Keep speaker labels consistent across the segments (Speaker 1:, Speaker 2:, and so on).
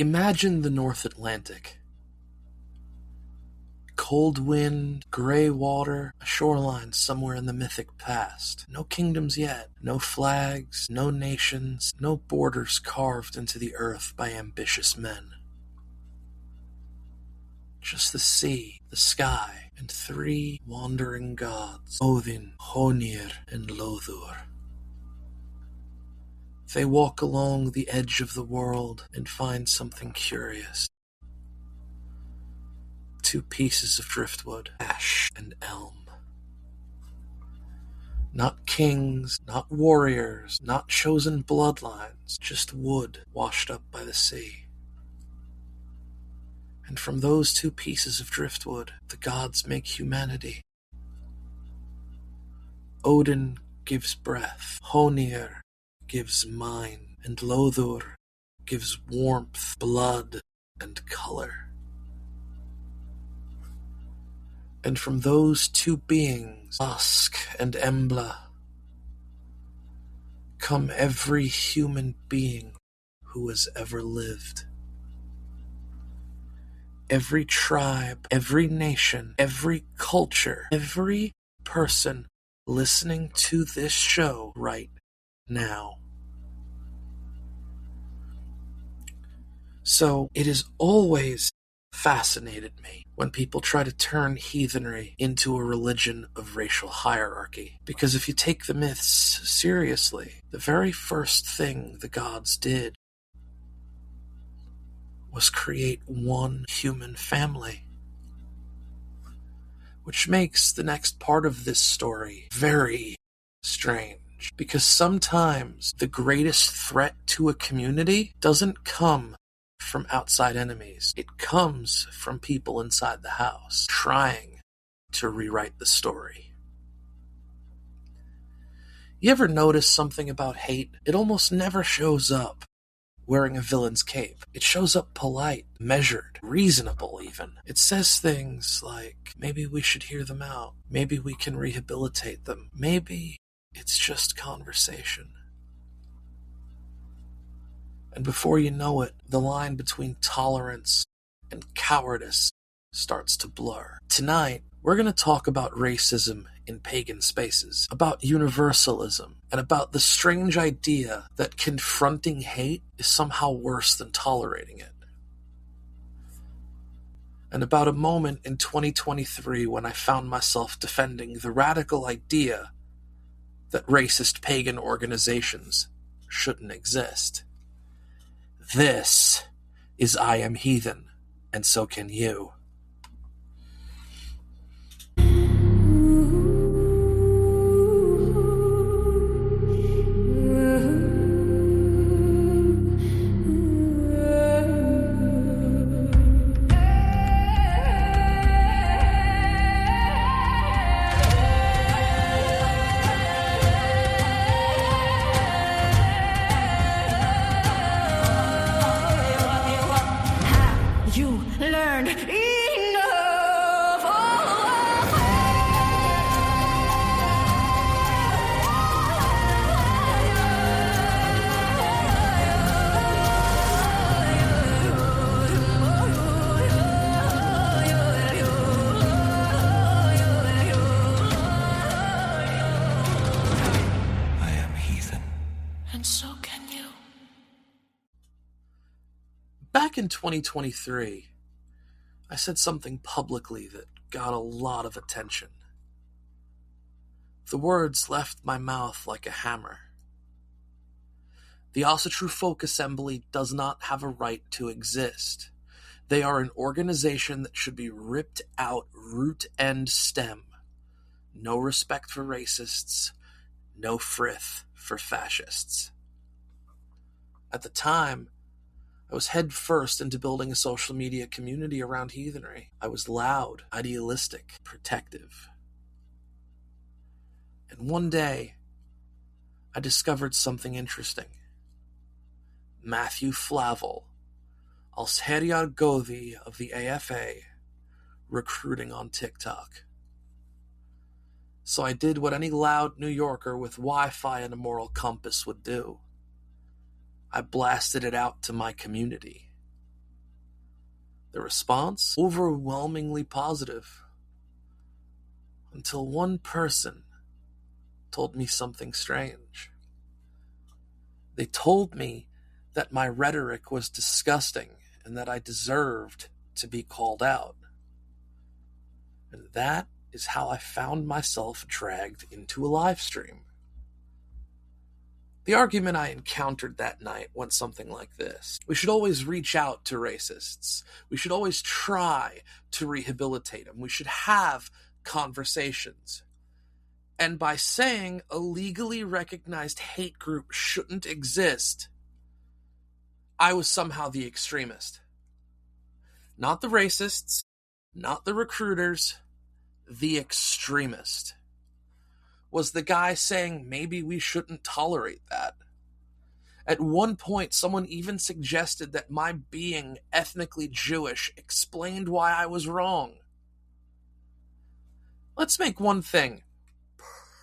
Speaker 1: Imagine the North Atlantic. Cold wind, gray water, a shoreline somewhere in the mythic past. No kingdoms yet, no flags, no nations, no borders carved into the earth by ambitious men. Just the sea, the sky, and 3 wandering gods, Odin, Honir, and Lothur. They walk along the edge of the world and find something curious. 2 pieces of driftwood, ash and elm. Not kings, not warriors, not chosen bloodlines, just wood washed up by the sea. And from those 2 pieces of driftwood, the gods make humanity. Odin gives breath, Honir gives mind, and Lothur gives warmth, blood, and color. And from those 2 beings, Ask and Embla, come every human being who has ever lived. Every tribe, every nation, every culture, every person listening to this show right now. So it has always fascinated me when people try to turn heathenry into a religion of racial hierarchy. Because if you take the myths seriously, the very first thing the gods did was create one human family. Which makes the next part of this story very strange. Because sometimes the greatest threat to a community doesn't come from outside enemies. It comes from people inside the house trying to rewrite the story. You ever notice something about hate? It almost never shows up wearing a villain's cape. It shows up polite, measured, reasonable even. It says things like, maybe we should hear them out. Maybe we can rehabilitate them. Maybe it's just conversation. And before you know it, the line between tolerance and cowardice starts to blur. Tonight, we're going to talk about racism in pagan spaces, about universalism, and about the strange idea that confronting hate is somehow worse than tolerating it. And about a moment in 2023 when I found myself defending the radical idea that racist pagan organizations shouldn't exist. This is I Am Heathen, and so can you. Back in 2023, I said something publicly that got a lot of attention. The words left my mouth like a hammer. The Asatru Folk Assembly does not have a right to exist. They are an organization that should be ripped out root and stem. No respect for racists, no frith for fascists. At the time, I was head first into building a social media community around heathenry. I was loud, idealistic, protective. And one day, I discovered something interesting. Matthew Flavel, Alsheriar Gothi of the AFA, recruiting on TikTok. So I did what any loud New Yorker with Wi-Fi and a moral compass would do. I blasted it out to my community. The response? Overwhelmingly positive. Until one person told me something strange. They told me that my rhetoric was disgusting and that I deserved to be called out. And that is how I found myself dragged into a live stream. The argument I encountered that night went something like this. We should always reach out to racists. We should always try to rehabilitate them. We should have conversations. And by saying a legally recognized hate group shouldn't exist, I was somehow the extremist. Not the racists, not the recruiters, the extremist. Was the guy saying maybe we shouldn't tolerate that. At one point, someone even suggested that my being ethnically Jewish explained why I was wrong. Let's make one thing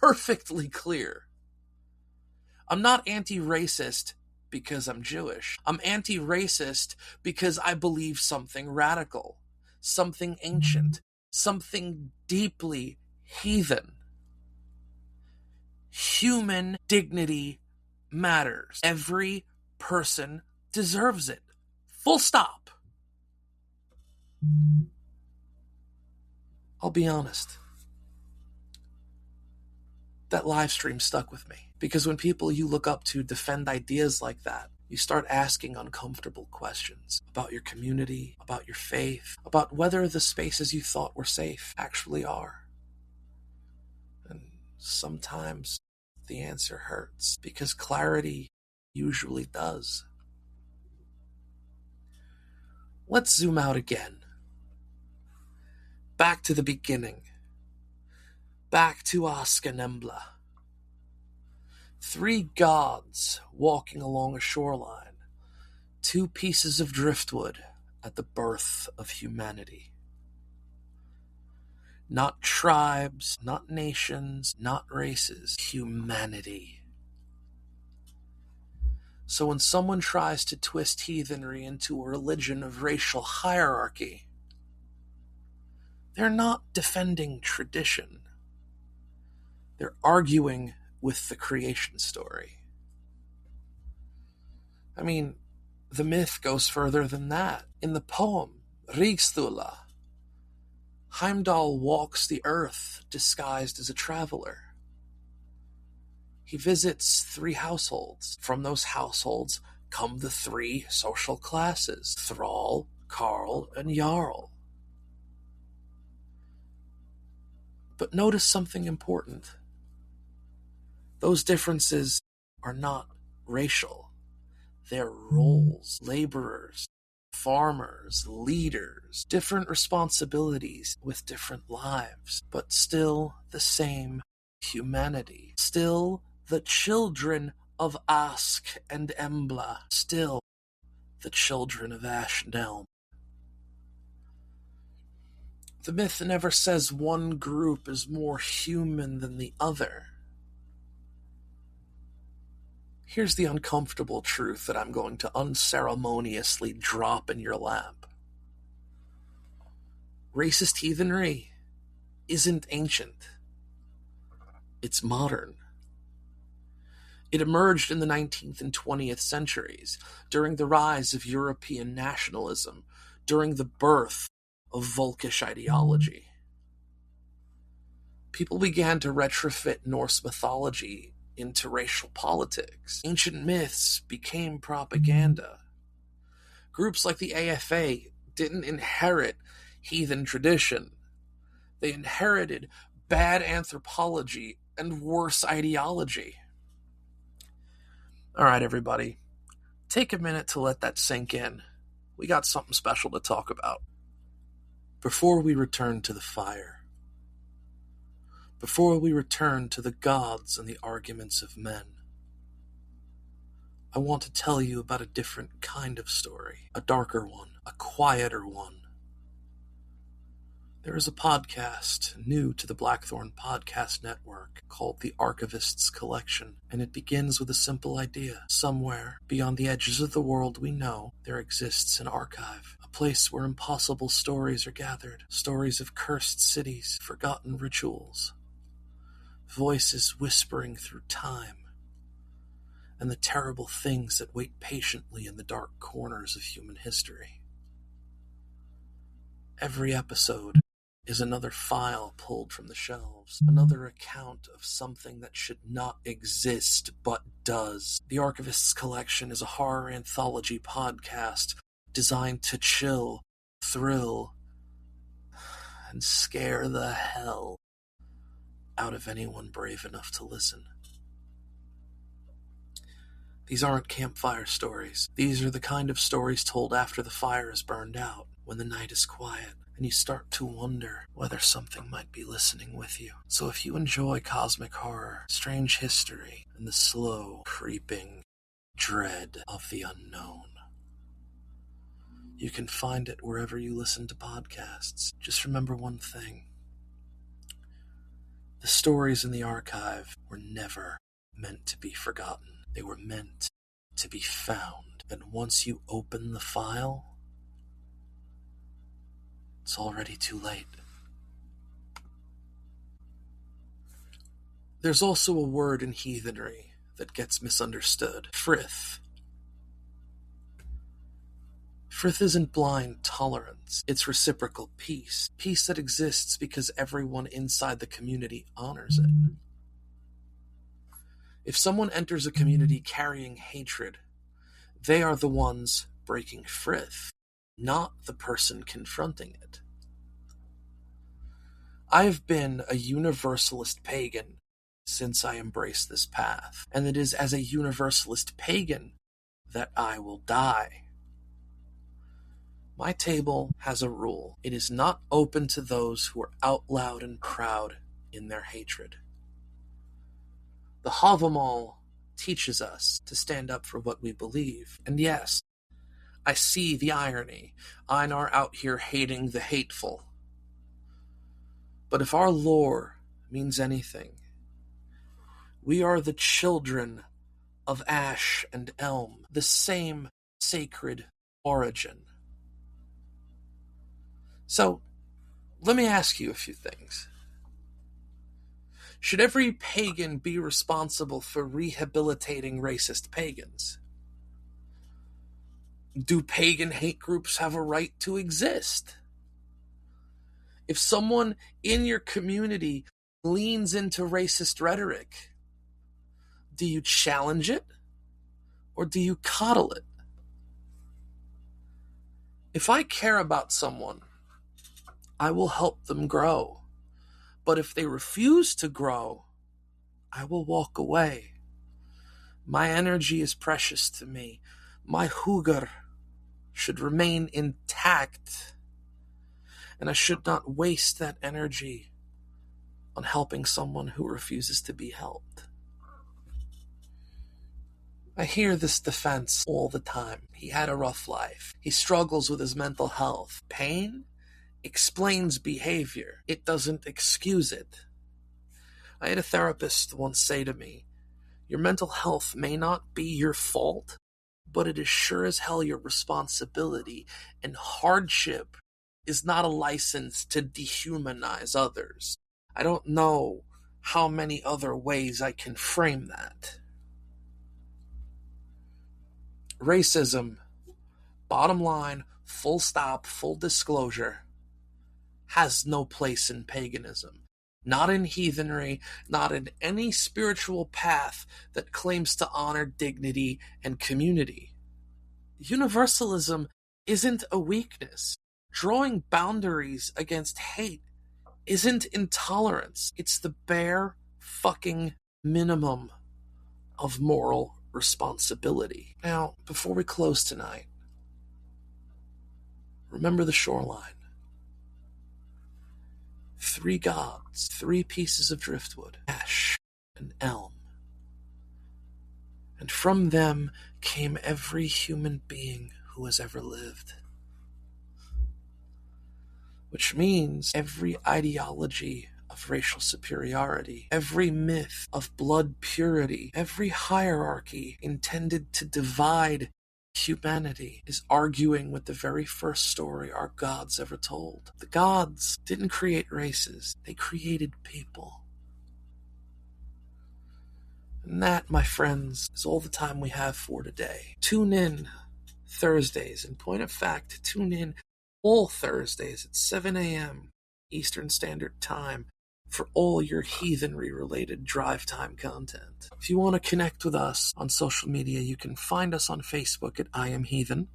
Speaker 1: perfectly clear. I'm not anti-racist because I'm Jewish. I'm anti-racist because I believe something radical, something ancient, something deeply heathen. Human dignity matters. Every person deserves it. Full stop. I'll be honest. That live stream stuck with me. Because when people you look up to defend ideas like that, you start asking uncomfortable questions about your community, about your faith, about whether the spaces you thought were safe actually are. And sometimes the answer hurts, because clarity usually does. Let's zoom out again. Back to the beginning. Back to Ask and Embla. 3 gods walking along a shoreline. 2 pieces of driftwood at the birth of humanity. Not tribes, not nations, not races. Humanity. So when someone tries to twist heathenry into a religion of racial hierarchy, they're not defending tradition. They're arguing with the creation story. I mean, the myth goes further than that. In the poem, Rigsthula, Heimdall walks the earth disguised as a traveler. He visits 3 households. From those households come the 3 social classes: thrall, carl, and jarl. But notice something important. Those differences are not racial. They're roles, laborers, farmers, leaders, different responsibilities with different lives, but still the same humanity. Still the children of Ask and Embla. Still the children of Ashnelm. The myth never says one group is more human than the other. Here's the uncomfortable truth that I'm going to unceremoniously drop in your lap. Racist heathenry isn't ancient. It's modern. It emerged in the 19th and 20th centuries, during the rise of European nationalism, during the birth of folkish ideology. People began to retrofit Norse mythology into racial politics. Ancient myths became propaganda. Groups like the AFA didn't inherit heathen tradition. They inherited bad anthropology and worse ideology. All right, everybody, take a minute to let that sink in. We got something special to talk about. Before we return to the fire, before we return to the gods and the arguments of men, I want to tell you about a different kind of story, a darker one, a quieter one. There is a podcast new to the Blackthorn Podcast Network called The Archivist's Collection, and it begins with a simple idea. Somewhere beyond the edges of the world we know, there exists an archive, a place where impossible stories are gathered, stories of cursed cities, forgotten rituals, voices whispering through time, and the terrible things that wait patiently in the dark corners of human history. Every episode is another file pulled from the shelves, another account of something that should not exist but does. The Archivist's Collection is a horror anthology podcast designed to chill, thrill, and scare the hell out of anyone brave enough to listen. These aren't campfire stories. These are the kind of stories told after the fire is burned out, when the night is quiet, and you start to wonder whether something might be listening with you. So if you enjoy cosmic horror, strange history, and the slow, creeping dread of the unknown, you can find it wherever you listen to podcasts. Just remember one thing. The stories in the archive were never meant to be forgotten. They were meant to be found. And once you open the file, it's already too late. There's also a word in heathenry that gets misunderstood. Frith. Frith isn't blind tolerance. It's reciprocal peace. Peace that exists because everyone inside the community honors it. If someone enters a community carrying hatred, they are the ones breaking frith, not the person confronting it. I've been a universalist pagan since I embraced this path, and it is as a universalist pagan that I will die. My table has a rule. It is not open to those who are out loud and proud in their hatred. The Havamal teaches us to stand up for what we believe, and yes, I see the irony. Einar out here hating the hateful. But if our lore means anything, we are the children of ash and elm, the same sacred origin. So, let me ask you a few things. Should every pagan be responsible for rehabilitating racist pagans? Do pagan hate groups have a right to exist? If someone in your community leans into racist rhetoric, do you challenge it or do you coddle it? If I care about someone, I will help them grow. But if they refuse to grow, I will walk away. My energy is precious to me. My huger should remain intact, and I should not waste that energy on helping someone who refuses to be helped. I hear this defense all the time. He had a rough life. He struggles with his mental health. Pain explains behavior. It doesn't excuse it. I had a therapist once say to me, your mental health may not be your fault, but it is sure as hell your responsibility, and hardship is not a license to dehumanize others. I don't know how many other ways I can frame that. Racism, bottom line, full stop, full disclosure, has no place in paganism. Not in heathenry, not in any spiritual path that claims to honor dignity and community. Universalism isn't a weakness. Drawing boundaries against hate isn't intolerance. It's the bare fucking minimum of moral responsibility. Now, before we close tonight, remember the shoreline. 3 gods, 3 pieces of driftwood, ash and elm. And from them came every human being who has ever lived. which means every ideology of racial superiority, every myth of blood purity, every hierarchy intended to divide humanity is arguing with the very first story our gods ever told. The gods didn't create races, they created people. And that, my friends, is all the time we have for today. Tune in Thursdays. In point of fact, tune in all Thursdays at 7 a.m. Eastern Standard Time for all your heathenry-related drive time content. If you want to connect with us on social media, you can find us on Facebook at I Am Heathen.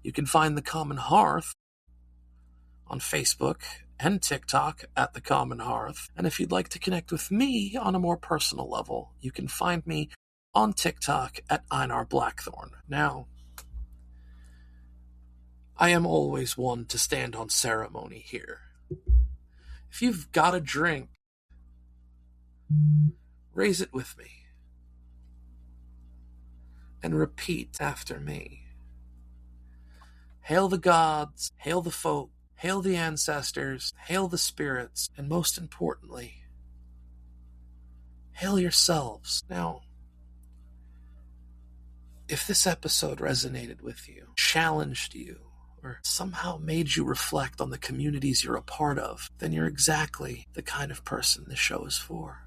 Speaker 1: You can find The Common Hearth on Facebook and TikTok at The Common Hearth. And if you'd like to connect with me on a more personal level, you can find me on TikTok at Einar Blackthorn. Now, I am always one to stand on ceremony here. If you've got a drink, raise it with me and repeat after me. Hail the gods, hail the folk, hail the ancestors, hail the spirits, and most importantly, hail yourselves. Now, if this episode resonated with you, challenged you, or somehow made you reflect on the communities you're a part of, then you're exactly the kind of person this show is for.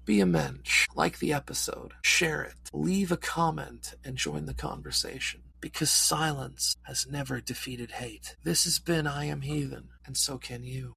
Speaker 1: Be a mensch, like the episode, share it, leave a comment, and join the conversation. Because silence has never defeated hate. This has been I Am Heathen, and so can you.